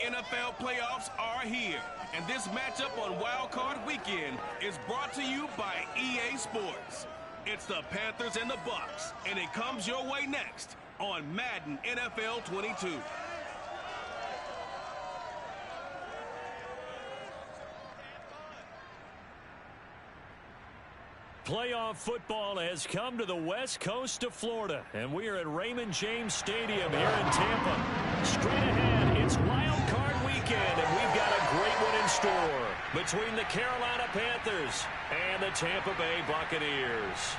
NFL playoffs are here, and this matchup on Wildcard Weekend is brought to you by EA Sports. It's the Panthers and the Bucs, and it comes your way next on Madden NFL 22. Playoff football has come to the west coast of Florida, and we are at Raymond James Stadium here in Tampa. Straight ahead, it's Wild Card Weekend, and we've got a great one in store between the Carolina Panthers and the Tampa Bay Buccaneers.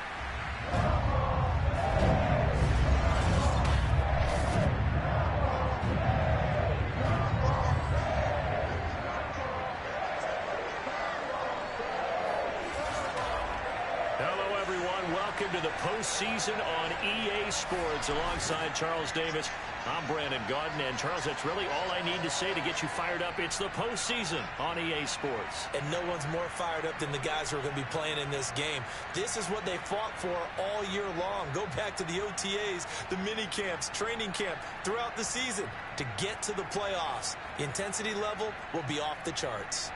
Welcome to the postseason on EA Sports. Alongside Charles Davis, I'm Brandon Gaudin. And Charles, that's really all I need to say to get you fired up. It's the postseason on EA Sports. And no one's more fired up than the guys who are going to be playing in this game. This is what they fought for all year long. Go back to the OTAs, the mini camps, training camp, throughout the season to get to the playoffs. The intensity level will be off the charts.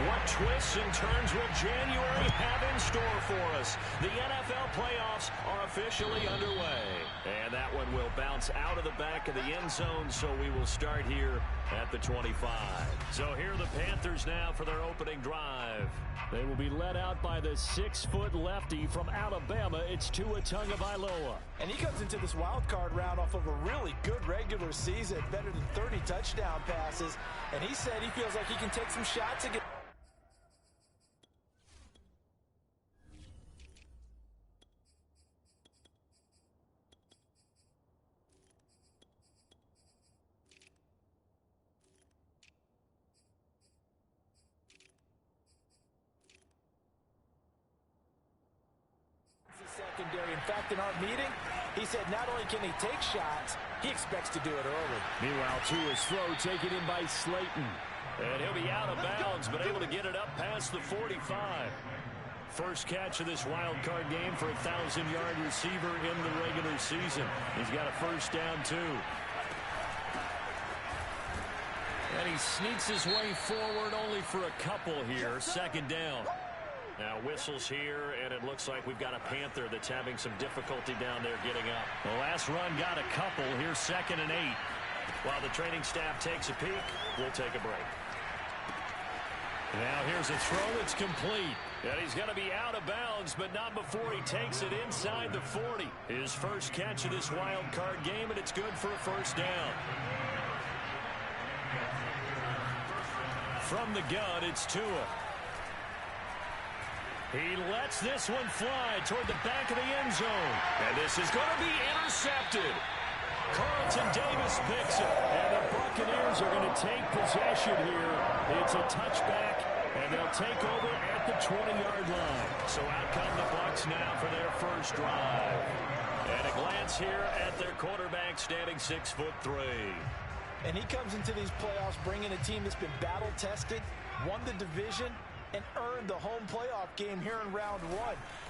What twists and turns will January have in store for us? The NFL playoffs are officially underway. And that one will bounce out of the back of the end zone, so we will start here at the 25. So here are the Panthers now for their opening drive. They will be led out by the 6-foot lefty from Alabama. It's Tua Tagovailoa. And he comes into this wild card round off of a really good regular season, better than 30 touchdown passes. And he said he feels like he can take some shots again. Secondary. In fact, in our meeting, he said not only can he take shots, he expects to do it early. Meanwhile, Tua's throw taken in by Slayton. And he'll be out of bounds, but able to get it up past the 45. First catch of this wild card game for a 1,000-yard receiver in the regular season. He's got a first down, too. And he sneaks his way forward only for a couple here. Second down. Now whistles here, and it looks like we've got a Panther that's having some difficulty down there getting up. The last run got a couple. Here's 2nd and 8. While the training staff takes a peek, we'll take a break. Now here's a throw that's complete. And he's going to be out of bounds, but not before he takes it inside the 40. His first catch of this wild card game, and it's good for a first down. From the gun, it's Tua. He lets this one fly toward the back of the end zone. And this is going to be intercepted. Carlton Davis picks it. And the Buccaneers are going to take possession here. It's a touchback, and they'll take over at the 20-yard line. So out come the Bucs now for their first drive. And a glance here at their quarterback standing 6'3". And he comes into these playoffs bringing a team that's been battle-tested, won the division, and earned the home playoff game here in round 1.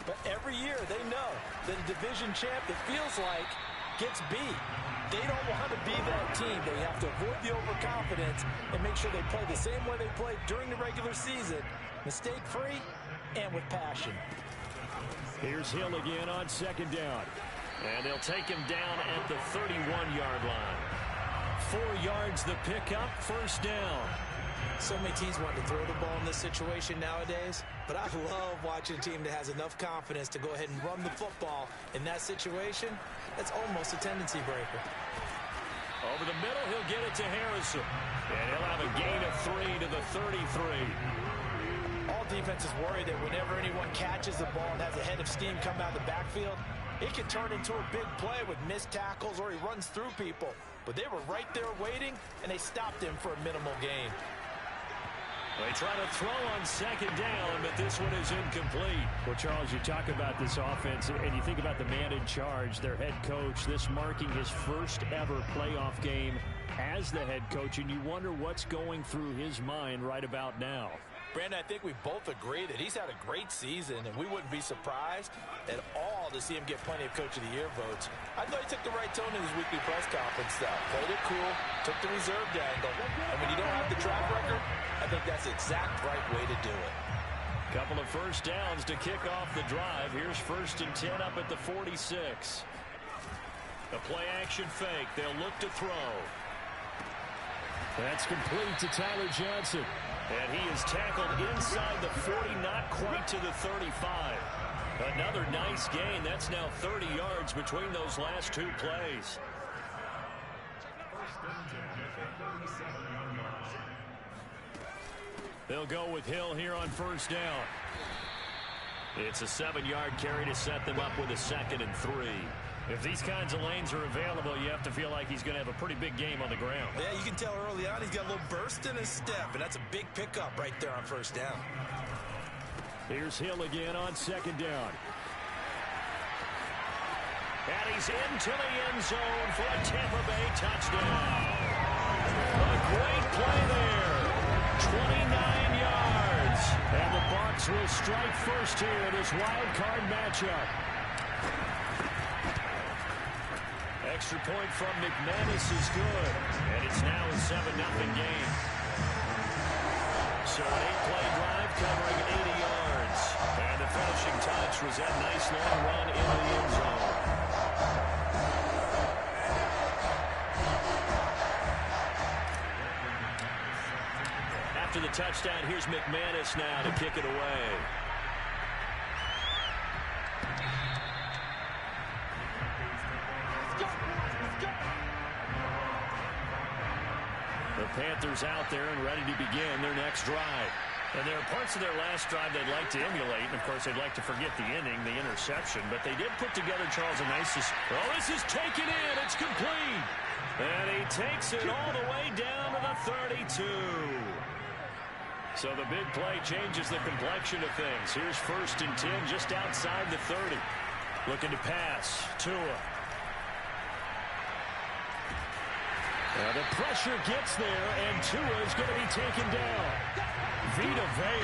But every year they know that a division champ, it feels like, gets beat. They don't want to be that team. They have to avoid the overconfidence and make sure they play the same way they played during the regular season, mistake-free and with passion. Here's Hill again on 2nd down. And they'll take him down at the 31-yard line. 4 yards the pickup, first down. So many teams want to throw the ball in this situation nowadays, but I love watching a team that has enough confidence to go ahead and run the football in that situation. That's almost a tendency breaker. Over the middle, he'll get it to Harrison. And he'll have a gain of 3 to the 33. All defenses worry that whenever anyone catches the ball and has a head of steam come out of the backfield, it can turn into a big play with missed tackles or he runs through people. But they were right there waiting, and they stopped him for a minimal gain. They try to throw on second down, but this one is incomplete. Well, Charles, you talk about this offense, and you think about the man in charge, their head coach, this marking his first ever playoff game as the head coach, and you wonder what's going through his mind right about now. Brandon, I think we both agree that he's had a great season, and we wouldn't be surprised at all to see him get plenty of Coach of the Year votes. I thought he took the right tone in his weekly press conference, though. Played it cool, took the reserved angle, and when you don't have the track record, I think that's the exact right way to do it. Couple of first downs to kick off the drive. Here's 1st and 10 up at the 46. A play action fake. They'll look to throw. That's complete to Tyler Johnson. And he is tackled inside the 40, not quite to the 35. Another nice gain. That's now 30 yards between those last two plays. They'll go with Hill here on 1st down. It's a 7-yard carry to set them up with a 2nd and 3. If these kinds of lanes are available, you have to feel like he's going to have a pretty big game on the ground. Yeah, you can tell early on he's got a little burst in his step, and that's a big pickup right there on 1st down. Here's Hill again on 2nd down. And he's into the end zone for a Tampa Bay touchdown. A great play there. 29 yards. And the Bucs will strike first here in this wild card matchup. Extra point from McManus is good. And it's now a 7-0 game. So an 8-play drive covering 80 yards. And the finishing touch was that nice long run into the end zone. After the touchdown, here's McManus now to kick it away. The Panthers out there and ready to begin their next drive. And there are parts of their last drive they'd like to emulate. And, of course, they'd like to forget the ending, the interception. But they did put together, Charles, a nice... Oh, this is taken in. It's complete. And he takes it all the way down to the 32. So the big play changes the complexion of things. Here's 1st and 10 just outside the 30. Looking to pass. Tua. Now the pressure gets there, and Tua is going to be taken down. Vita Vea.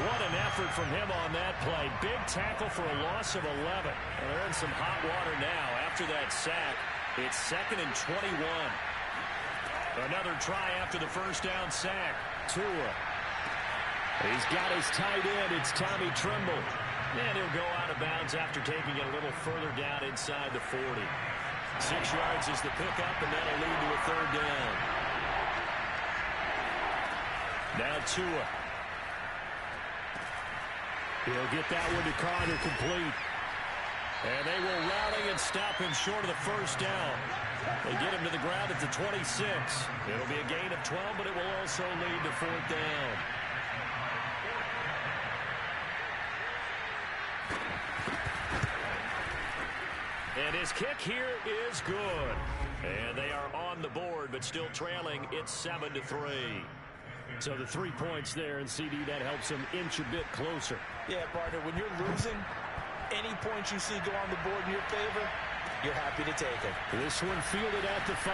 What an effort from him on that play. Big tackle for a loss of 11. And they're in some hot water now after that sack. It's 2nd and 21. Another try after the 1st down sack. Tua. He's got his tight end. It's Tommy Tremble. And he'll go out of bounds after taking it a little further down inside the 40. 6 yards is the pickup, and that'll lead to a 3rd down. Now Tua. He'll get that one to Carter complete. And they will rally and stop him short of the 1st down. They get him to the ground at the 26. It'll be a gain of 12, but it will also lead to 4th down. And his kick here is good. And they are on the board, but still trailing. It's 7-3. So the 3 points there, and CD, that helps him inch a bit closer. Yeah, partner, when you're losing, any points you see go on the board in your favor, you're happy to take it. This one fielded at the 5.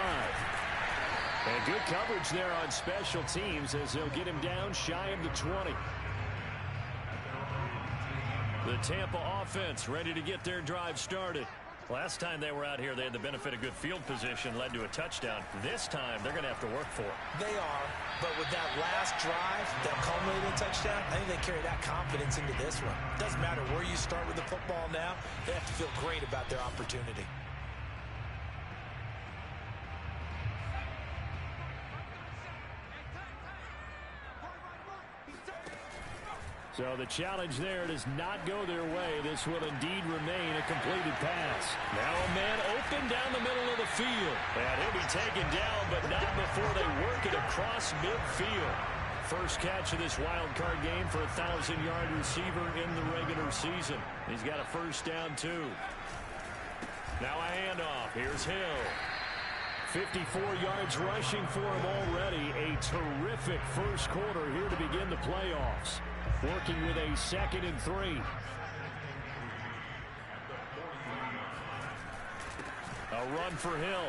And good coverage there on special teams as they'll get him down shy of the 20. The Tampa offense ready to get their drive started. Last time they were out here, they had the benefit of good field position, led to a touchdown. This time, they're going to have to work for it. They are, but with that last drive, that culminating touchdown, I think they carry that confidence into this one. Doesn't matter where you start with the football now, they have to feel great about their opportunity. So the challenge there does not go their way. This will indeed remain a completed pass. Now a man open down the middle of the field. And he'll be taken down, but not before they work it across midfield. First catch of this wild card game for a 1,000-yard receiver in the regular season. He's got a 1st down, too. Now a handoff. Here's Hill. 54 yards rushing for him already. A terrific first quarter here to begin the playoffs. Working with a 2nd and 3. A run for Hill.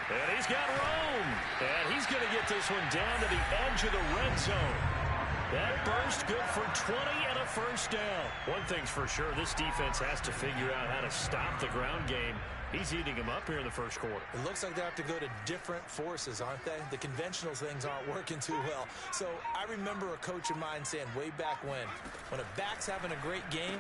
And he's got room. And he's going to get this one down to the edge of the red zone. That burst good for 20 and a first down. One thing's for sure, this defense has to figure out how to stop the ground game. He's eating him up here in the first quarter. It looks like they have to go to different forces, aren't they? The conventional things aren't working too well. So I remember a coach of mine saying way back when a back's having a great game,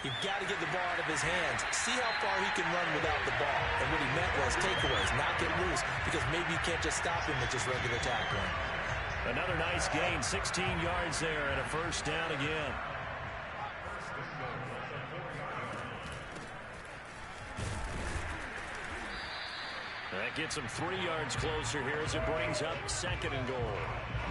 you've got to get the ball out of his hands. See how far he can run without the ball. And what he meant was takeaways, not get loose, because maybe you can't just stop him with just regular tackling. Another nice gain, 16 yards there and a first down again. That gets him 3 yards closer here as it brings up 2nd and goal.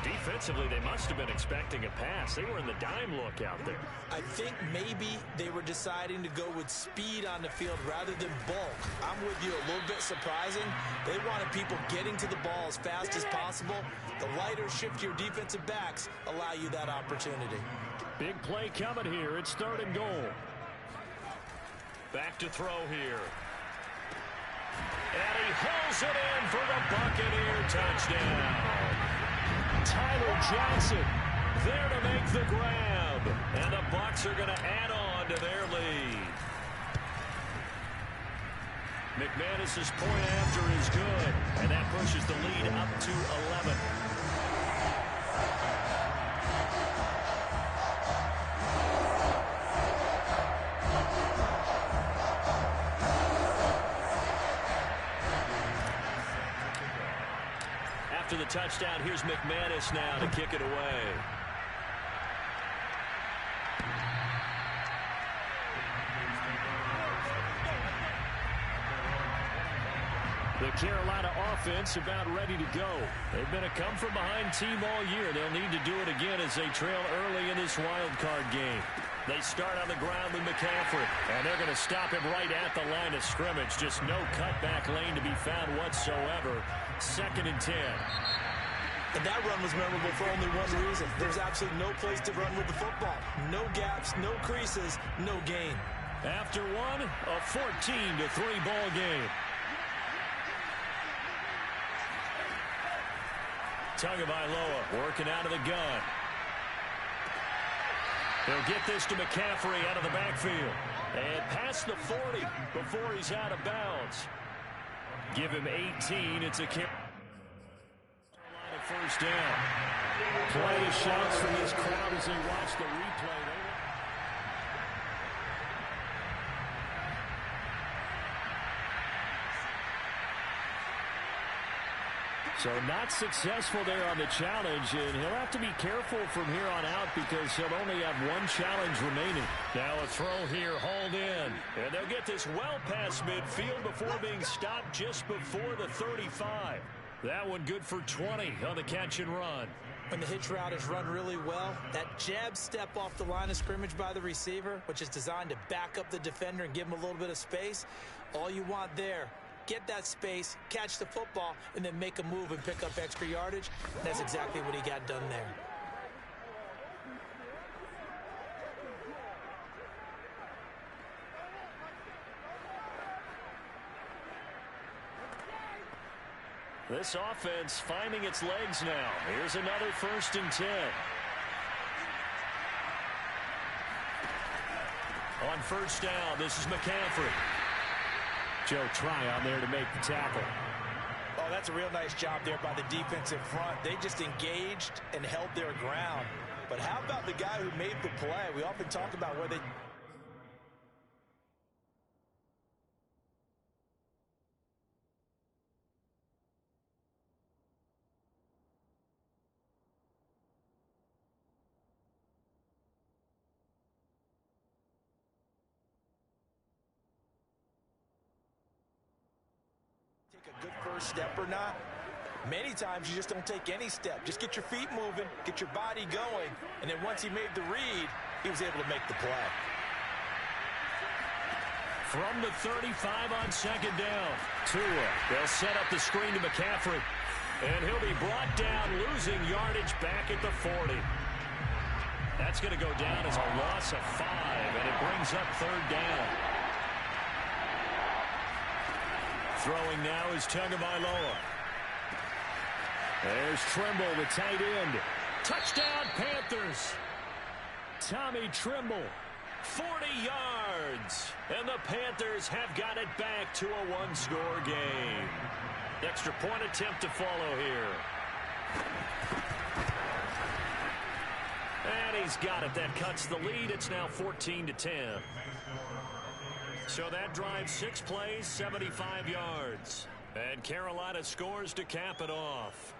Defensively, they must have been expecting a pass. They were in the dime look out there. I think maybe they were deciding to go with speed on the field rather than bulk. I'm with you, a little bit surprising. They wanted people getting to the ball as fast as possible. The lighter, shiftier defensive backs allow you that opportunity. Big play coming here. It's 3rd and goal. Back to throw here. And he hauls it in for the Buccaneer touchdown. Tyler Johnson there to make the grab. And the Bucs are going to add on to their lead. McManus's point after is good. And that pushes the lead up to 11. After the touchdown, here's McManus now to kick it away. The Carolina offense about ready to go. They've been a come-from-behind team all year. They'll need to do it again as they trail early in this wild card game. They start on the ground with McCaffrey, and they're going to stop him right at the line of scrimmage. Just no cutback lane to be found whatsoever. 2nd and 10. And that run was memorable for only one reason. There's absolutely no place to run with the football. No gaps, no creases, no gain. After one, a 14-3 ball game. Tagovailoa working out of the gun. He'll get this to McCaffrey out of the backfield. And past the 40 before he's out of bounds. Give him 18. It's a kick. First down. Plenty of shouts from this crowd as they watch the replay. So not successful there on the challenge, and he'll have to be careful from here on out because he'll only have one challenge remaining. Now a throw here hauled in, and they'll get this well past midfield before being stopped just before the 35. That one good for 20 on the catch and run. When the hitch route is run really well, that jab step off the line of scrimmage by the receiver, which is designed to back up the defender and give him a little bit of space, all you want there, get that space, catch the football, and then make a move and pick up extra yardage. That's exactly what he got done there. This offense finding its legs now. Here's another 1st and 10. On first down, this is McCaffrey. Joe Tryon there to make the tackle. Oh, that's a real nice job there by the defensive front. They just engaged and held their ground. But how about the guy who made the play? We often talk about where they... a good first step or not. Many times you just don't take any step. Just get your feet moving, get your body going, and then once he made the read, he was able to make the play. From the 35 on second down. Tua, they'll set up the screen to McCaffrey. And he'll be brought down, losing yardage back at the 40. That's going to go down as a loss of 5, and it brings up third down. Throwing now is Tagovailoa. There's Trimble, the tight end. Touchdown, Panthers. Tommy Trimble, 40 yards. And the Panthers have got it back to a one-score game. Extra point attempt to follow here. And he's got it. That cuts the lead. It's now 14-10. So that drives 6 plays, 75 yards. And Carolina scores to cap it off.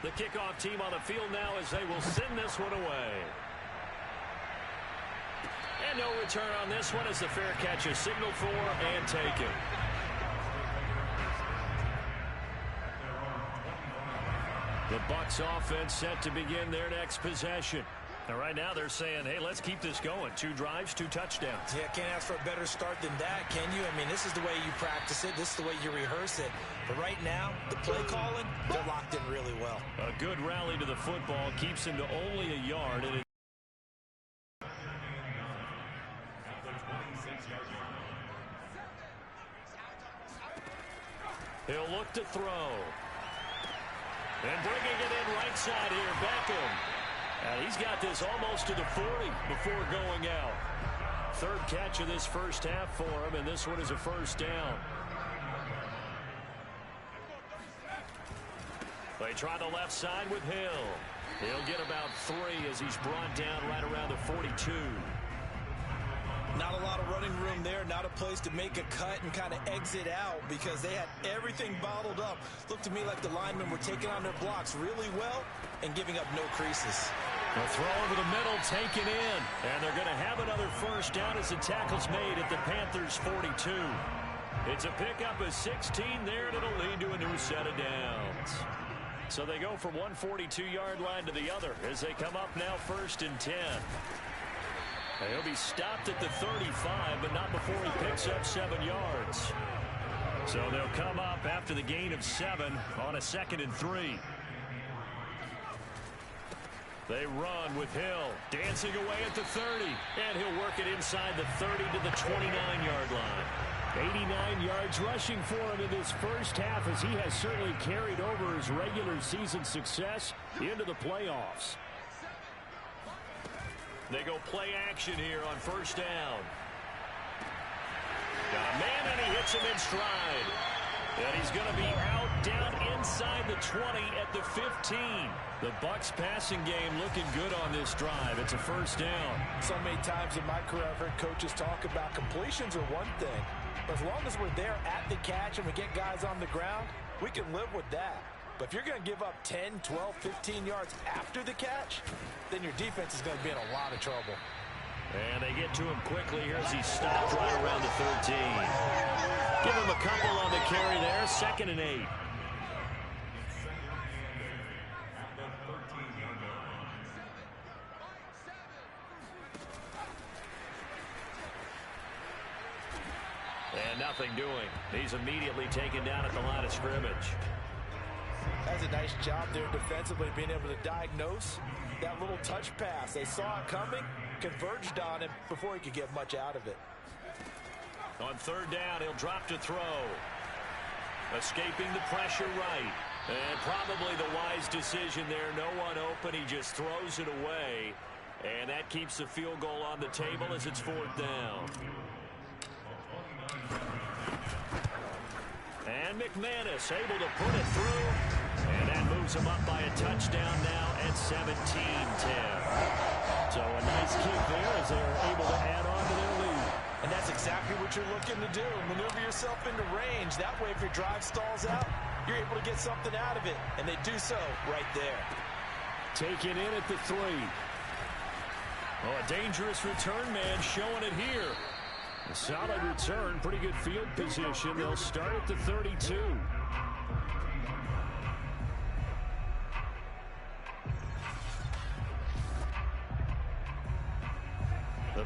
The kickoff team on the field now as they will send this one away. And no return on this one as the fair catch is signaled for and taken. The Bucs offense set to begin their next possession. And right now they're saying, hey, let's keep this going. 2 drives, 2 touchdowns. Yeah, can't ask for a better start than that, can you? I mean, this is the way you practice it. This is the way you rehearse it. But right now, the play calling, they're locked in really well. A good rally to the football keeps him to only a yard. And he'll look to throw. And bringing it in right side here, Beckham. And he's got this almost to the 40 before going out. Third catch of this first half for him, and this one is a first down. They try the left side with Hill. He'll get about 3 as he's brought down right around the 42. Not a lot of running room there, not a place to make a cut and kind of exit out because they had everything bottled up. Looked to me like the linemen were taking on their blocks really well and giving up no creases. A throw over the middle taken in, and they're going to have another first down as the tackle's made at the Panthers' 42. It's a pickup of 16 there, and it'll lead to a new set of downs. So they go from one 42-yard line to the other as they come up now 1st and 10. And he'll be stopped at the 35, but not before he picks up 7 yards. So they'll come up after the gain of 7 on a 2nd and 3. They run with Hill, dancing away at the 30, and he'll work it inside the 30 to the 29-yard line. 89 yards rushing for him in this first half as he has certainly carried over his regular season success into the playoffs. They go play action here on 1st down. Got a man, and he hits him in stride. And he's going to be out down inside the 20 at the 15. The Bucs passing game looking good on this drive. It's a 1st down. So many times in my career I've heard coaches talk about completions are one thing. But as long as we're there at the catch and we get guys on the ground, we can live with that. But if you're going to give up 10, 12, 15 yards after the catch, then your defense is going to be in a lot of trouble. And they get to him quickly here as he stopped right around the 13. Give him a couple on the carry there. 2nd and 8. And nothing doing. He's immediately taken down at the line of scrimmage. That's a nice job there defensively, being able to diagnose that little touch pass. They saw it coming, converged on him before he could get much out of it. On 3rd down, he'll drop to throw. Escaping the pressure right. And probably the wise decision there. No one open. He just throws it away. And that keeps the field goal on the table as it's 4th down. And McManus able to put it through. And that moves him up by a touchdown now at 17-10. So a nice kick there as they are able to add on to their lead. And that's exactly what you're looking to do. Maneuver yourself into range. That way, if your drive stalls out, you're able to get something out of it. And they do so right there. Taken in at the 3. Oh, a dangerous return man showing it here. A solid return, pretty good field position. They'll start at the 32. The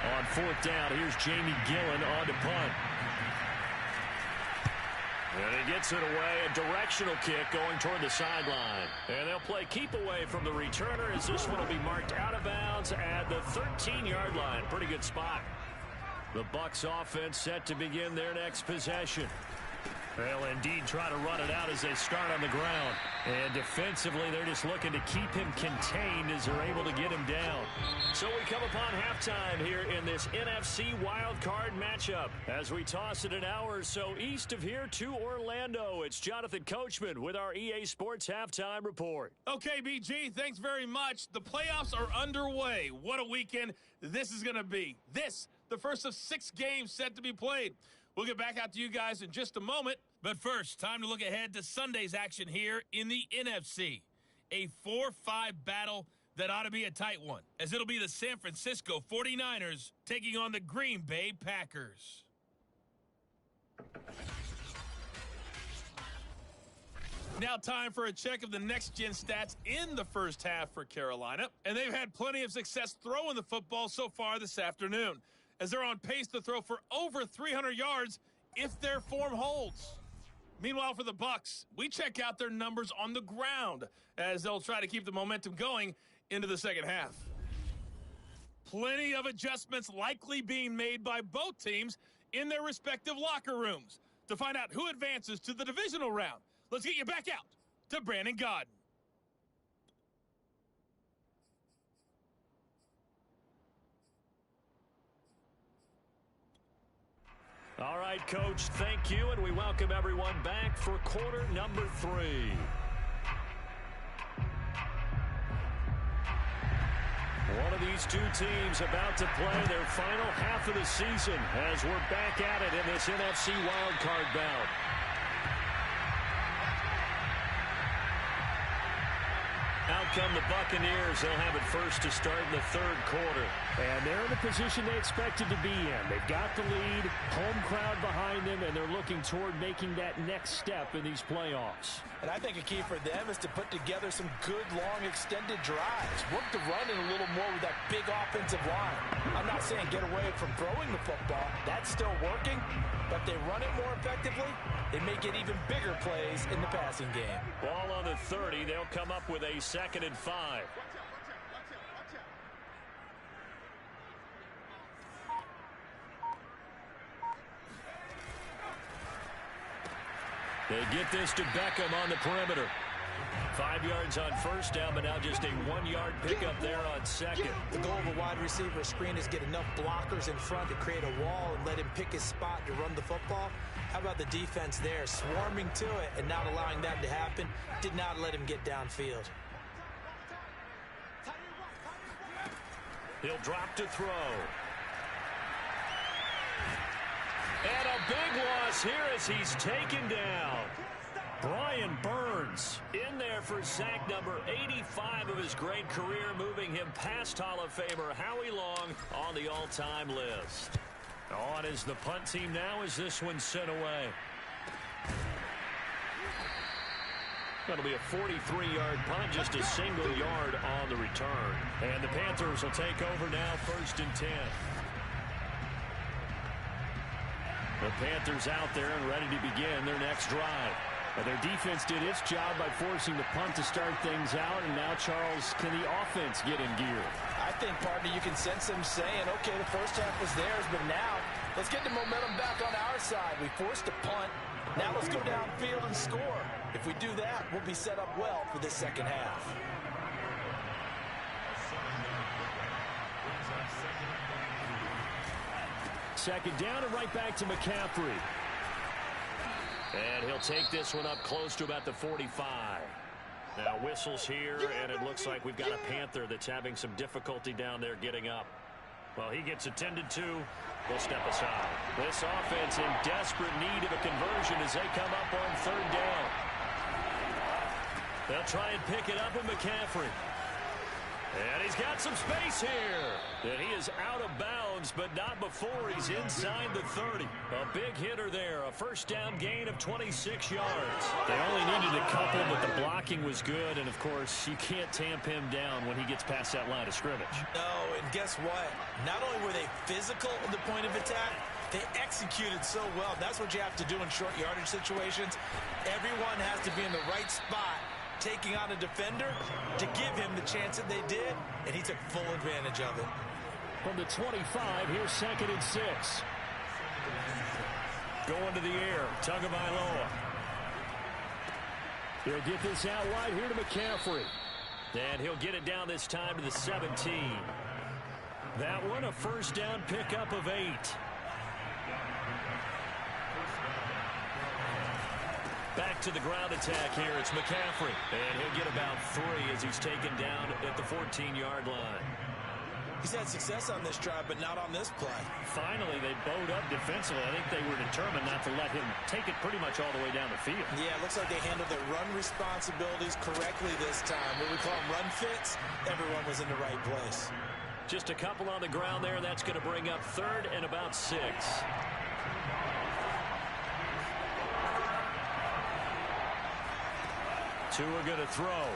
On fourth down, here's Jamie Gillen on to punt. And he gets it away, a directional kick going toward the sideline. And they'll play keep away from the returner as this one will be marked out of bounds at the 13-yard line. Pretty good spot. The Bucs offense set to begin their next possession. They'll indeed try to run it out as they start on the ground. And defensively, they're just looking to keep him contained as they're able to get him down. So we come upon halftime here in this NFC Wildcard matchup. As we toss it an hour or so east of here to Orlando, it's Jonathan Coachman with our EA Sports Halftime Report. Okay, BG, thanks very much. The playoffs are underway. What a weekend this is going to be. This, the first of 6 games set to be played. We'll get back out to you guys in just a moment. But first, time to look ahead to Sunday's action here in the NFC. A 4-5 battle that ought to be a tight one, as it'll be the San Francisco 49ers taking on the Green Bay Packers. Now time for a check of the next-gen stats in the first half for Carolina. And they've had plenty of success throwing the football so far this afternoon, as they're on pace to throw for over 300 yards if their form holds. Meanwhile, for the Bucs, we check out their numbers on the ground as they'll try to keep the momentum going into the second half. Plenty of adjustments likely being made by both teams in their respective locker rooms. To find out who advances to the divisional round, let's get you back out to Brandon Godden. All right, Coach, thank you, and we welcome everyone back for quarter number 3. One of these two teams about to play their final half of the season as we're back at it in this NFC wildcard bout. Out come the Buccaneers. They'll have it first to start in the third quarter. And they're in the position they expected to be in. They've got the lead, home crowd behind them, and they're looking toward making that next step in these playoffs. And I think a key for them is to put together some good, long, extended drives. Work the run in a little more with that big offensive line. I'm not saying get away from throwing the football. That's still working. But if they run it more effectively, they may get even bigger plays in the passing game. Ball on the 30. They'll come up with a 2nd and 5. They get this to Beckham on the perimeter. 5 yards on first down, but now just a 1-yard pickup there on second. The goal of a wide receiver screen is get enough blockers in front to create a wall and let him pick his spot to run the football. How about the defense there, swarming to it and not allowing that to happen? Did not let him get downfield. He'll drop to throw. And a big loss here as he's taken down. Brian Burns in there for sack number 85 of his great career, moving him past Hall of Famer Howie Long on the all-time list. On is the punt team now as this one's sent away. That'll be a 43-yard punt, just a single yard on the return. And the Panthers will take over now, 1st and 10. The Panthers out there and ready to begin their next drive. But their defense did its job by forcing the punt to start things out. And now, Charles, can the offense get in gear? I think, partner, you can sense them saying, okay, the first half was theirs, but now let's get the momentum back on our side. We forced a punt. Now let's go downfield and score. If we do that, we'll be set up well for this second half. Second down and right back to McCaffrey. And he'll take this one up close to about the 45. Now whistles here, and it looks like we've got a Panther that's having some difficulty down there getting up. Well, he gets attended to. We'll step aside. This offense in desperate need of a conversion as they come up on 3rd down. They'll try and pick it up with McCaffrey. And he's got some space here. And he is out of bounds, but not before he's inside the 30. A big hitter there. A first down gain of 26 yards. They only needed a couple, but the blocking was good. And, of course, you can't tamp him down when he gets past that line of scrimmage. No, and guess what? Not only were they physical at the point of attack, they executed so well. That's what you have to do in short yardage situations. Everyone has to be in the right spot, taking on a defender to give him the chance that they did, and he took full advantage of it. From the 25, here's 2nd and 6. Going to the air, Tagovailoa. He'll get this out wide here to McCaffrey. And he'll get it down this time to the 17. That one, a first down pickup of 8. Back to the ground attack here. It's McCaffrey. And he'll get about 3 as he's taken down at the 14-yard line. He's had success on this drive, but not on this play. Finally, they bowed up defensively. I think they were determined not to let him take it pretty much all the way down the field. Yeah, it looks like they handled their run responsibilities correctly this time. What we call them run fits, everyone was in the right place. Just a couple on the ground there. That's going to bring up 3rd and about 6. Two are going to throw.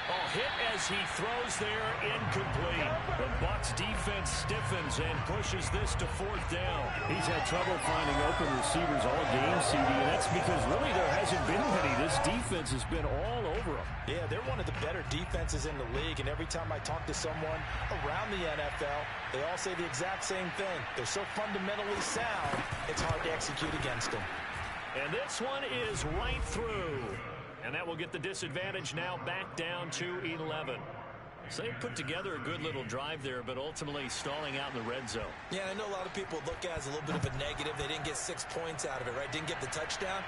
Oh, hit as he throws there, incomplete. The Bucs defense stiffens and pushes this to 4th down. He's had trouble finding open receivers all game, CD, and that's because really there hasn't been many. This defense has been all over them. Yeah, they're one of the better defenses in the league, and every time I talk to someone around the NFL, they all say the exact same thing. They're so fundamentally sound, it's hard to execute against them. And this one is right through. And that will get the disadvantage now back down to 11. So they put together a good little drive there, but ultimately stalling out in the red zone. Yeah, I know a lot of people look at it as a little bit of a negative. They didn't get 6 points out of it, right? Didn't get the touchdown.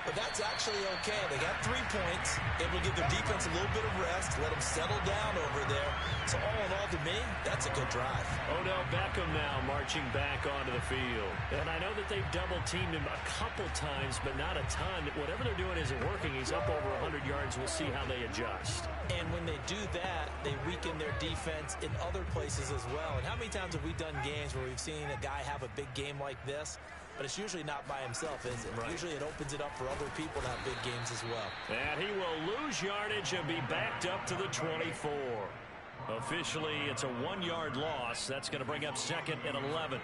But that's actually okay. They got 3 points. Able to give their defense a little bit of rest, let them settle down over there. So all in all, to me, that's a good drive. Odell Beckham now marching back onto the field. And I know that they've double-teamed him a couple times, but not a ton. Whatever they're doing isn't working. He's up over 100 yards. We'll see how they adjust. And when they do that, they weaken their defense in other places as well. And how many times have we done games where we've seen a guy have a big game like this? But it's usually not by himself, is it? Right. Usually it opens it up for other people to have big games as well. And he will lose yardage and be backed up to the 24. Officially, it's a 1-yard loss. That's going to bring up 2nd and 11.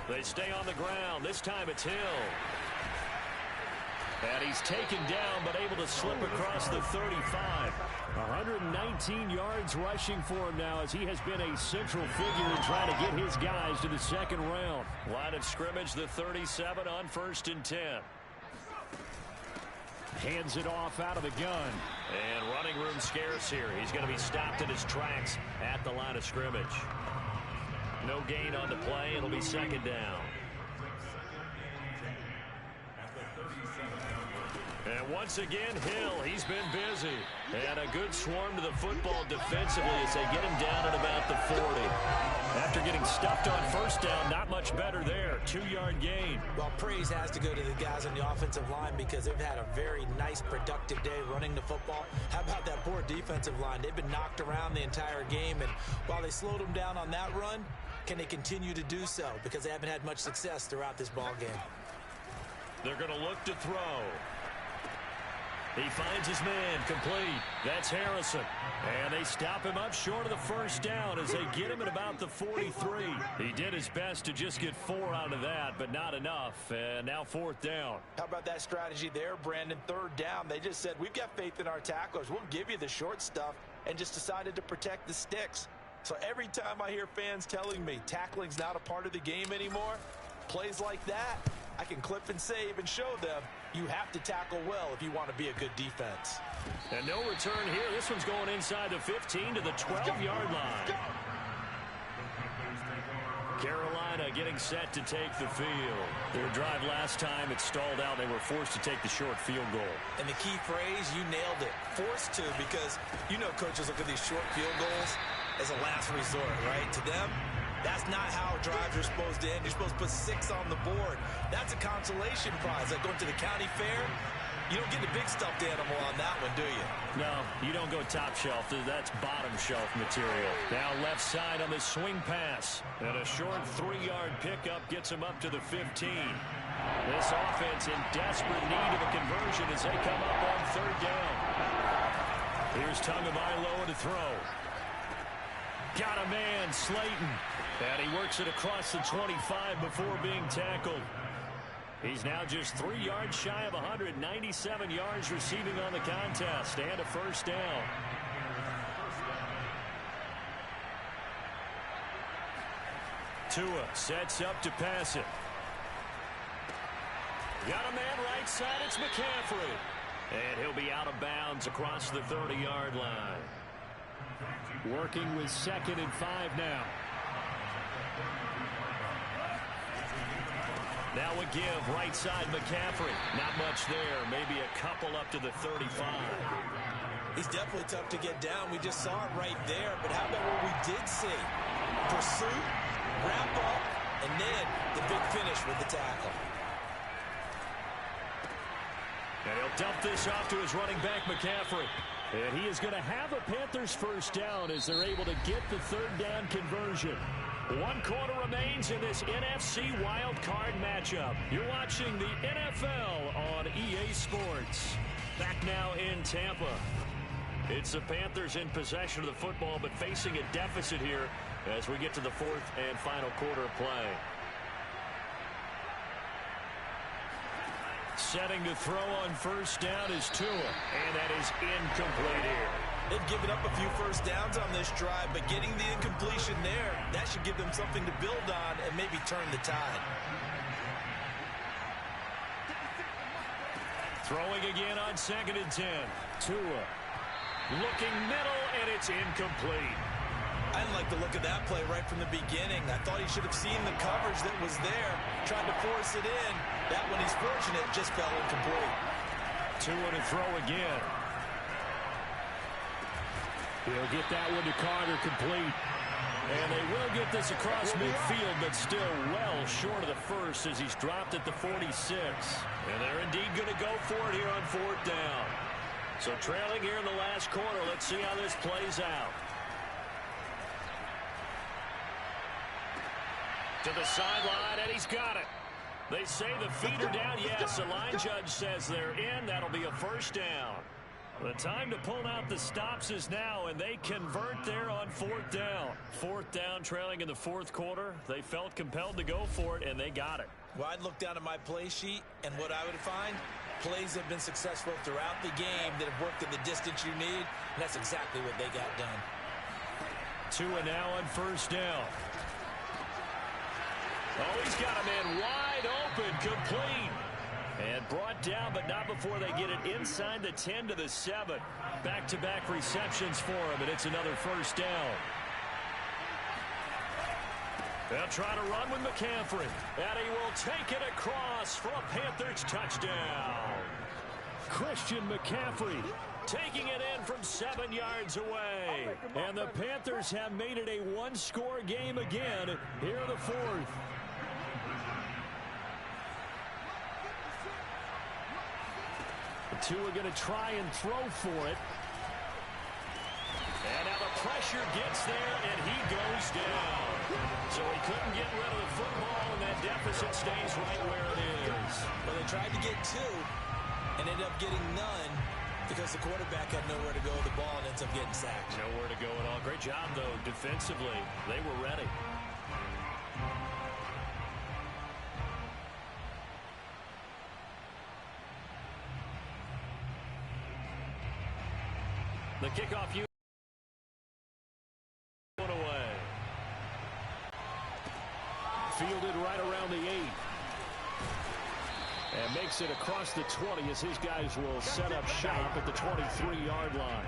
They stay on the ground. This time it's Hill. And he's taken down, but able to slip across the 35. 119 yards rushing for him now as he has been a central figure in trying to get his guys to the 2nd round. Line of scrimmage, the 37 on 1st and 10. Hands it off out of the gun. And running room scarce here. He's going to be stopped in his tracks at the line of scrimmage. No gain on the play. It'll be 2nd down. And once again, Hill, he's been busy. And a good swarm to the football defensively as they get him down at about the 40. After getting stuffed on 1st down, not much better there. 2-yard gain. Well, praise has to go to the guys on the offensive line because they've had a very nice, productive day running the football. How about that poor defensive line? They've been knocked around the entire game, and while they slowed them down on that run, can they continue to do so? Because they haven't had much success throughout this ball game. They're going to look to throw. He finds his man, complete. That's Harrison. And they stop him up short of the 1st down as they get him at about the 43. He did his best to just get 4 out of that, but not enough. And now 4th down. How about that strategy there, Brandon? 3rd down. They just said, we've got faith in our tacklers. We'll give you the short stuff, and just decided to protect the sticks. So every time I hear fans telling me tackling's not a part of the game anymore, plays like that, I can clip and save and show them you have to tackle well if you want to be a good defense. And no return here. This one's going inside the 15 to the 12-yard line. Carolina getting set to take the field. Their drive last time, it stalled out. They were forced to take the short field goal. And the key phrase, you nailed it. Forced to, because you know coaches look at these short field goals as a last resort, right? To them, That's not how drives are supposed to end. You're supposed to put 6 on the board. That's a consolation prize. Like going to the county fair, you don't get the big stuffed animal on that one, do you? No, you don't go top shelf. That's bottom shelf material. Now left side on the swing pass. And a short 3-yard pickup gets him up to the 15. This offense in desperate need of a conversion as they come up on 3rd down. Here's Tagovailoa to throw. Got a man, Slayton. And he works it across the 25 before being tackled. He's now just 3 yards shy of 197 yards receiving on the contest and a 1st down. Tua sets up to pass it. Got a man right side. It's McCaffrey. And he'll be out of bounds across the 30-yard line. Working with 2nd and 5 now. Now a give right side McCaffrey. Not much there. Maybe a couple up to the 35. He's definitely tough to get down. We just saw it right there. But how about what we did see? Pursuit, wrap up, and then the big finish with the tackle. And he'll dump this off to his running back, McCaffrey. And he is going to have a Panthers 1st down as they're able to get the 3rd down conversion. 1 quarter remains in this NFC Wildcard matchup. You're watching the NFL on EA Sports. Back now in Tampa. It's the Panthers in possession of the football, but facing a deficit here as we get to the 4th and final quarter of play. Setting to throw on 1st down is Tua, and that is incomplete here. They've given up a few 1st downs on this drive, but getting the incompletion there, that should give them something to build on and maybe turn the tide. Throwing again on 2nd and 10. Tua looking middle, and it's incomplete. I didn't like the look of that play right from the beginning. I thought he should have seen the coverage that was there, tried to force it in. That one, he's fortunate, just fell incomplete. Tua to throw again. He'll get that one to Carter complete. And they will get this across midfield, but still well short of the 1st as he's dropped at the 46. And they're indeed going to go for it here on 4th down. So trailing here in the last quarter, let's see how this plays out. To the sideline, and he's got it. They say the feet are down. Yes, the line judge says they're in. That'll be a 1st down. The time to pull out the stops is now, and they convert there on 4th down. 4th down, trailing in the 4th quarter. They felt compelled to go for it, and they got it. Well, I'd look down at my play sheet, and what I would find, plays have been successful throughout the game that have worked in the distance you need, and that's exactly what they got done. Tua now on 1st down. Oh, he's got a man wide open, complete. And brought down, but not before they get it inside the 10 to the 7. Back-to-back receptions for him, and it's another 1st down. They'll try to run with McCaffrey. And he will take it across for a Panthers touchdown. Christian McCaffrey taking it in from 7 yards away. And the Panthers have made it a 1-score game again here in the 4th. Tua going to try and throw for it. And now the pressure gets there, and he goes down. So he couldn't get rid of the football, and that deficit stays right where it is. Well, they tried to get 2 and ended up getting none because the quarterback had nowhere to go with the ball and ends up getting sacked. Nowhere to go at all. Great job, though, defensively. They were ready. The kickoff unit away. Fielded right around the 8. And makes it across the 20 as his guys will set up shop at the 23-yard line.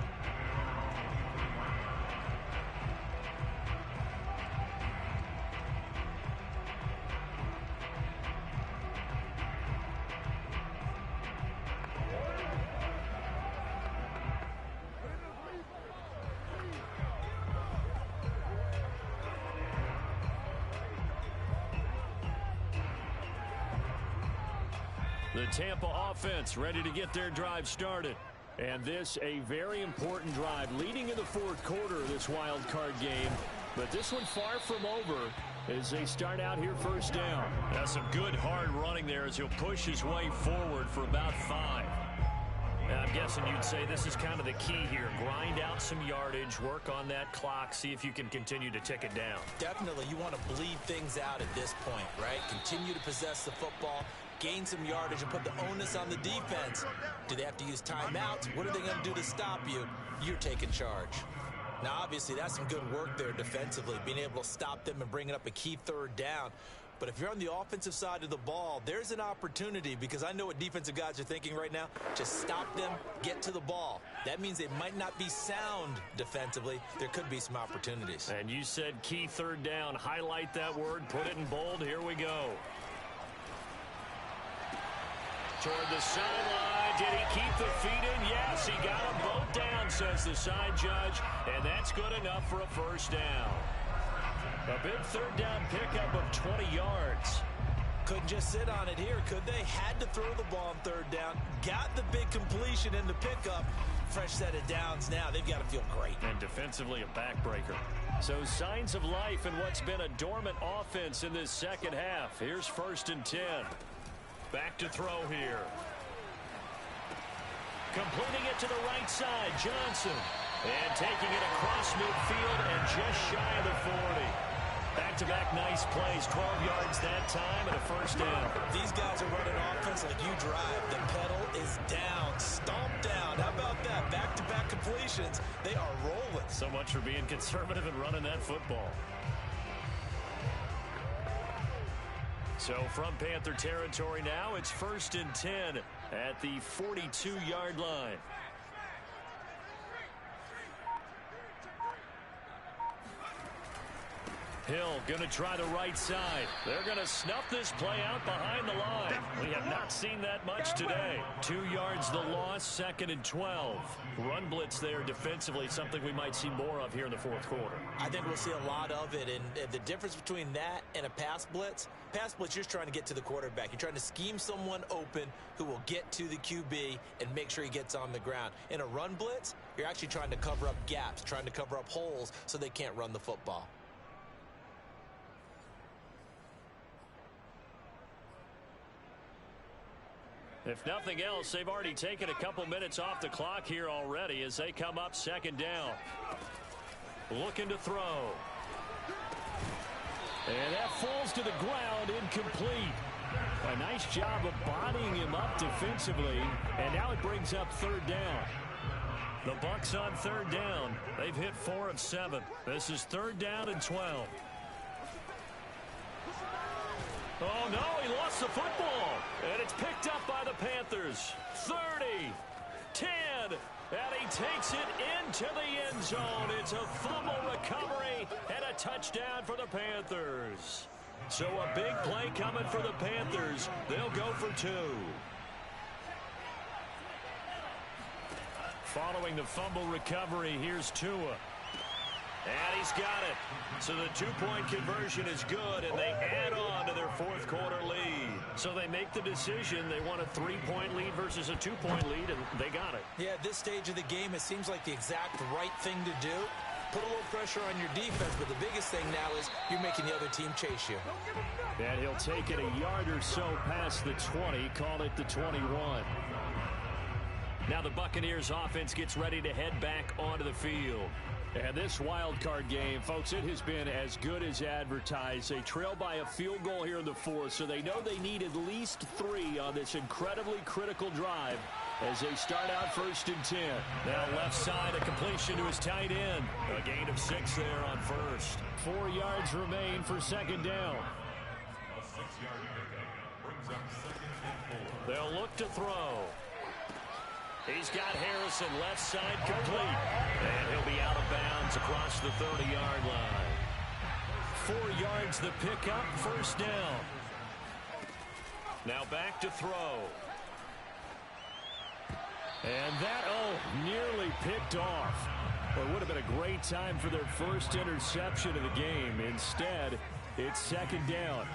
The Tampa offense ready to get their drive started. And this a very important drive leading in the fourth quarter of this wild card game. But this one far from over as they start out here first down. That's some good hard running there as he'll push his way forward for about 5. And I'm guessing you'd say this is kind of the key here. Grind out some yardage, work on that clock, see if you can continue to tick it down. Definitely, you want to bleed things out at this point, right? Continue to possess the football, gain some yardage, and put the onus on the defense. Do they have to use timeouts? What are they going to do to stop you? You're taking charge. Now, obviously, that's some good work there defensively, being able to stop them and bringing up a key third down. But if you're on the offensive side of the ball, there's an opportunity, because I know what defensive guys are thinking right now. Just stop them, get to the ball. That means they might not be sound defensively. There could be some opportunities. And you said key third down. Highlight that word, put it in bold. Here we go. Toward the sideline. Did he keep the feet in? Yes, he got them both down, says the side judge. And that's good enough for a first down. A big third down pickup of 20 yards. Couldn't just sit on it here, could they? Had to throw the ball on third down. Got the big completion in the pickup. Fresh set of downs now. They've got to feel great. And defensively, a backbreaker. So signs of life in what's been a dormant offense in this second half. Here's 1st and 10. Back to throw here. Completing it to the right side, Johnson. And taking it across midfield and just shy of the 40. Back-to-back nice plays, 12 yards that time and a first down. These guys are running offense like you drive. The pedal is down, stomped down. How about that? Back-to-back completions. They are rolling. So much for being conservative and running that football. So from Panther territory now, it's 1st and 10 at the 42-yard line. Hill going to try the right side. They're going to snuff this play out behind the line. We have not seen that much today. 2 yards the loss, 2nd and 12. Run blitz there defensively, something we might see more of here in the fourth quarter. I think we'll see a lot of it, and the difference between that and a pass blitz, you're just trying to get to the quarterback. You're trying to scheme someone open who will get to the QB and make sure he gets on the ground. In a run blitz, you're actually trying to cover up gaps, trying to cover up holes so they can't run the football. If nothing else, they've already taken a couple minutes off the clock here already as they come up 2nd down. Looking to throw. And that falls to the ground, incomplete. A nice job of bodying him up defensively, and now it brings up 3rd down. The Bucs on 3rd down. They've hit 4 of 7. This is 3rd down and 12. Oh, no, he lost the football. And it's picked up by the Panthers. 30, 10, and he takes it into the end zone. It's a fumble recovery and a touchdown for the Panthers. So a big play coming for the Panthers. They'll go for 2. Following the fumble recovery, here's Tua. And he's got it. So the 2-point conversion is good, and they add on to their fourth quarter lead. So they make the decision. They want a 3-point lead versus a 2-point lead, and they got it. Yeah, at this stage of the game, it seems like the exact right thing to do. Put a little pressure on your defense, but the biggest thing now is you're making the other team chase you. And he'll take it a yard or so past the 20, call it the 21. Now the Buccaneers offense gets ready to head back onto the field. And this wild card game, folks, it has been as good as advertised. They trail by a field goal here in the 4th, so they know they need at least 3 on this incredibly critical drive as they start out 1st and 10. Now left side, a completion to his tight end. A gain of 6 there on 1st. 4 yards remain for 2nd down. They'll look to throw. He's got Harrison left side complete. And he'll be out of bounds across the 30-yard line. 4 yards the pickup, 1st down. Now back to throw. And that, nearly picked off. Well, it would have been a great time for their first interception of the game. Instead, it's 2nd down.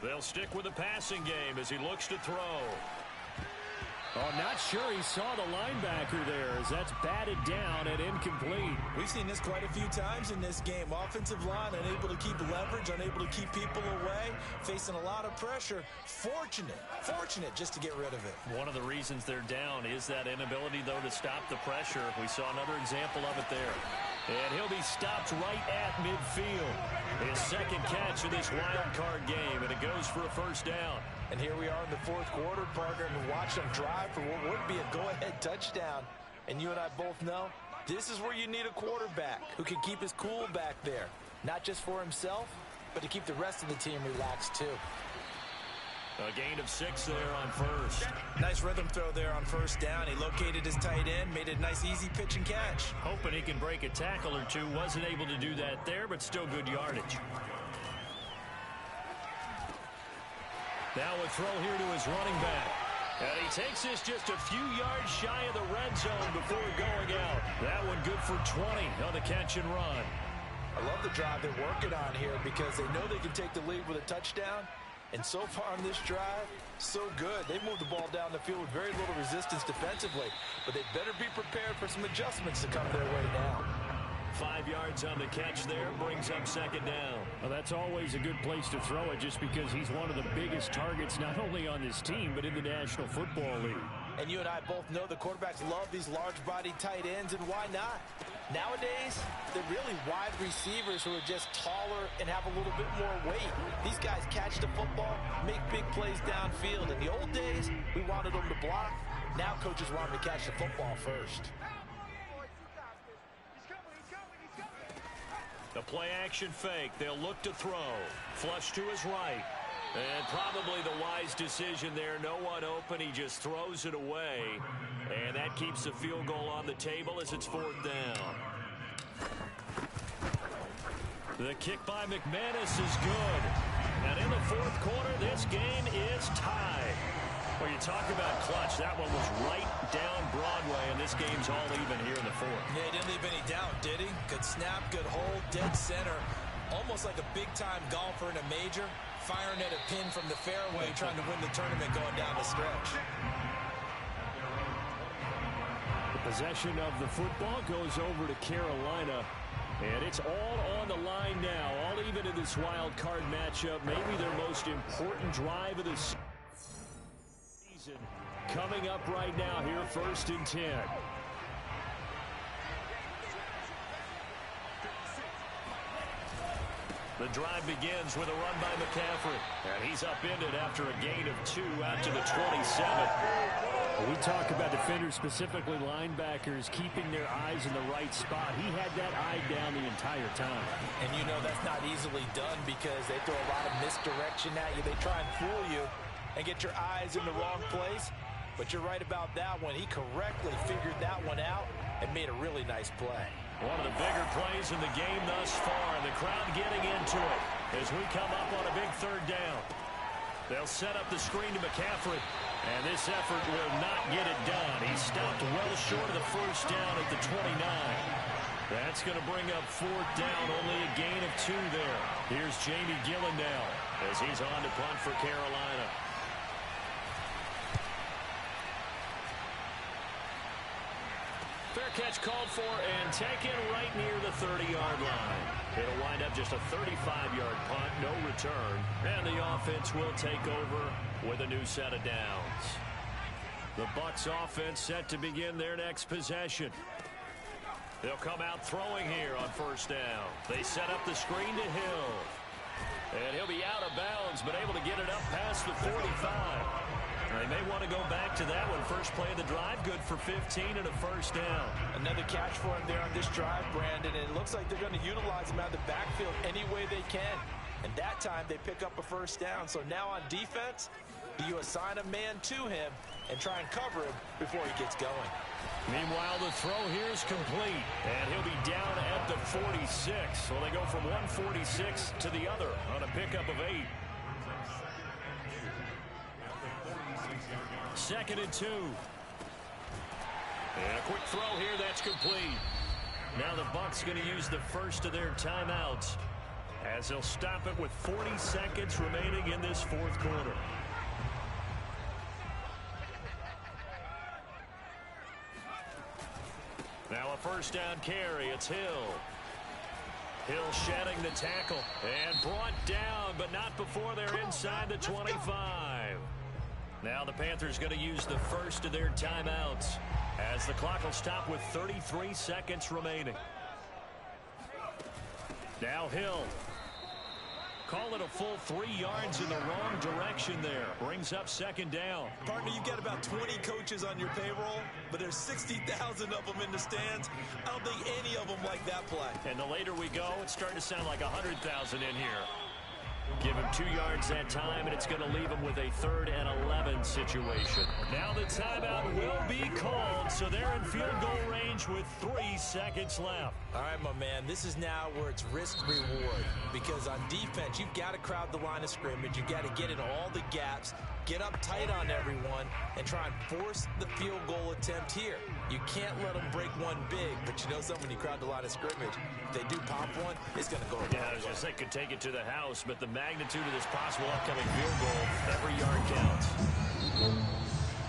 They'll stick with the passing game as he looks to throw. Oh, not sure he saw the linebacker there as that's batted down and incomplete. We've seen this quite a few times in this game. Offensive line unable to keep leverage, unable to keep people away, facing a lot of pressure. Fortunate just to get rid of it. One of the reasons they're down is that inability, though, to stop the pressure. We saw another example of it there. And he'll be stopped right at midfield. His second catch in this wild card game, and it goes for a first down. And here we are in the fourth quarter, partner, and watch them drive for what would be a go-ahead touchdown. And you and I both know this is where you need a quarterback who can keep his cool back there. Not just for himself, but to keep the rest of the team relaxed too. A gain of 6 there on first. Nice rhythm throw there on first down. He located his tight end, made a nice easy pitch and catch. Hoping he can break a tackle or two. Wasn't able to do that there, but still good yardage. Now a throw here to his running back. And he takes this just a few yards shy of the red zone before going out. That one good for 20 on the catch and run. I love the drive they're working on here because they know they can take the lead with a touchdown. And so far on this drive, so good. They moved the ball down the field with very little resistance defensively. But they better be prepared for some adjustments to come their way now. 5 yards on the catch there, brings up second down. Well, that's always a good place to throw it just because he's one of the biggest targets not only on this team but in the National Football League. And you and I both know the quarterbacks love these large-bodied tight ends, and why not? Nowadays, they're really wide receivers who are just taller and have a little bit more weight. These guys catch the football, make big plays downfield. In the old days, we wanted them to block. Now coaches want them to catch the football first. The play-action fake. They'll look to throw. Flush to his right. And probably the wise decision there. No one open. He just throws it away. And that keeps the field goal on the table as it's fourth down. The kick by McManus is good. And in the fourth quarter, this game is tied. Well, you talk about clutch. That one was right down Broadway, and this game's all even here in the fourth. Yeah, he didn't leave any doubt, did he? Good snap, good hold, dead center. Almost like a big-time golfer in a major, firing at a pin from the fairway, trying to win the tournament going down the stretch. The possession of the football goes over to Carolina. And it's all on the line now, all even in this wild card matchup. Maybe their most important drive of the season. Coming up right now here, 1st and 10. The drive begins with a run by McCaffrey. And he's upended after a gain of 2 out to the 27. We talk about defenders, specifically linebackers, keeping their eyes in the right spot. He had that eye down the entire time. And you know that's not easily done because they throw a lot of misdirection at you. They try and fool you and get your eyes in the wrong place. But you're right about that one. He correctly figured that one out and made a really nice play. One of the bigger plays in the game thus far. The crowd getting into it as we come up on a big third down. They'll set up the screen to McCaffrey. And this effort will not get it done. He stopped well short of the first down at the 29. That's going to bring up fourth down. Only a gain of 2 there. Here's Jamie Gillen now as he's on to punt for Carolina. Fair catch called for and taken right near the 30-yard line. It'll wind up just a 35-yard punt, no return. And the offense will take over with a new set of downs. The Bucs offense set to begin their next possession. They'll come out throwing here on first down. They set up the screen to Hill. And he'll be out of bounds, but able to get it up past the 45. They may want to go back to that one. First play of the drive, good for 15 and a first down. Another catch for him there on this drive, Brandon. And it looks like they're going to utilize him out of the backfield any way they can. And that time they pick up a first down. So now on defense, do you assign a man to him and try and cover him before he gets going? Meanwhile, the throw here is complete. And he'll be down at the 46. So they go from 146 to the other on a pickup of 8. 2nd and 2. And a quick throw here, that's complete. Now the Bucs going to use the first of their timeouts as they'll stop it with 40 seconds remaining in this fourth quarter. Now a first down carry. It's Hill. Hill shedding the tackle and brought down, but not before they're inside the 25. Now the Panthers going to use the first of their timeouts as the clock will stop with 33 seconds remaining. Now Hill. Call it a full 3 yards in the wrong direction there. Brings up second down. Partner, you've got about 20 coaches on your payroll, but there's 60,000 of them in the stands. I don't think any of them like that play. And the later we go, it's starting to sound like 100,000 in here. Give him 2 yards that time, and it's going to leave him with a 3rd and 11 situation. Now the timeout will be called, so they're in field goal range with 3 seconds left. All right, my man, this is now where it's risk-reward, because on defense, you've got to crowd the line of scrimmage. You've got to get in all the gaps, get up tight on everyone, and try and force the field goal attempt here. You can't let them break one big, but you know something, when you crowd the line of scrimmage, if they do pop one, it's going to go. Yeah, I was just saying, could take it to the house, but the magnitude of this possible upcoming field goal, every yard counts.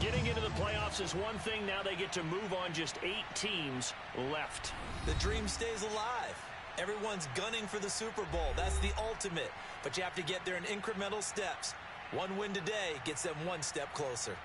Getting into the playoffs is one thing. Now they get to move on. Just 8 teams left. The dream stays alive. Everyone's gunning for the Super Bowl. That's the ultimate. But you have to get there in incremental steps. One win today gets them one step closer.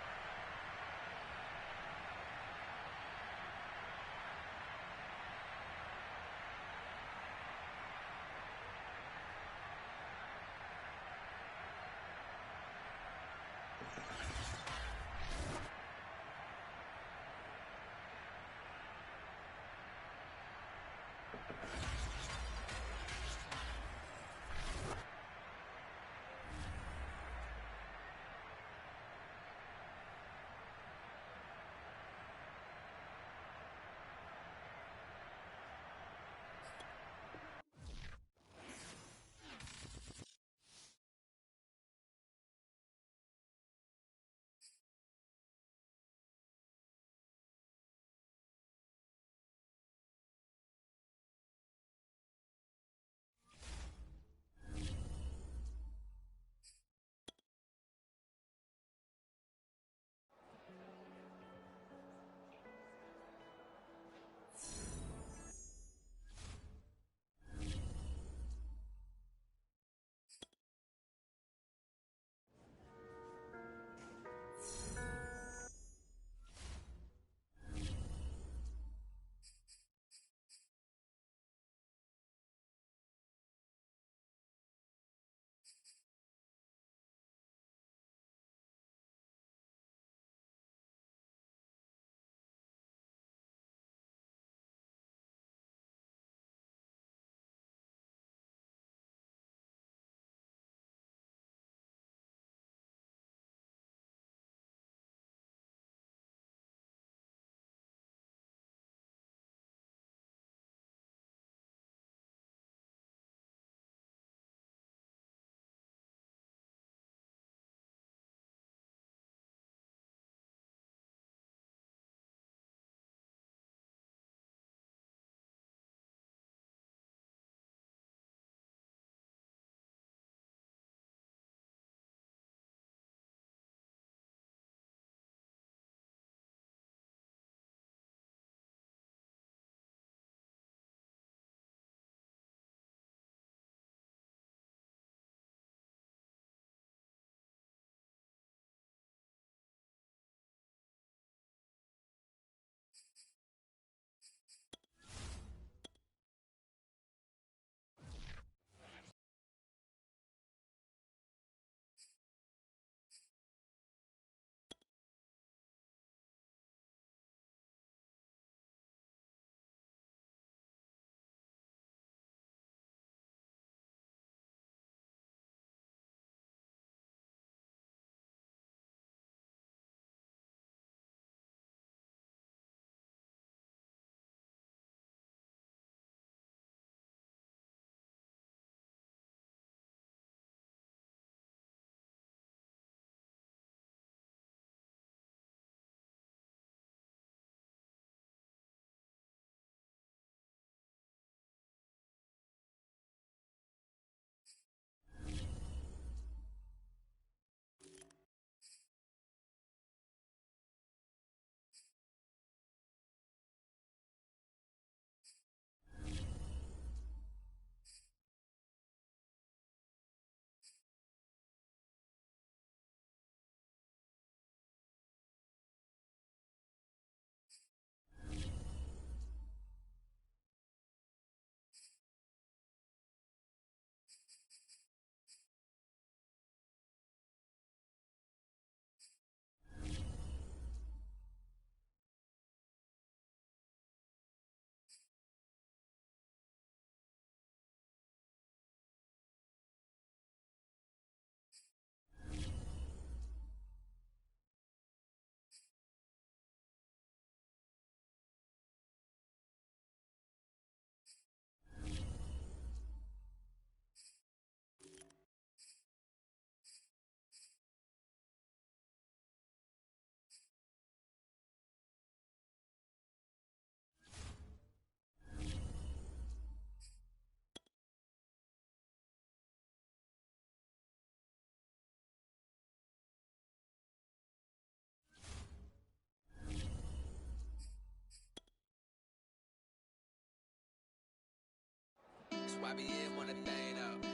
YBN want a thing up.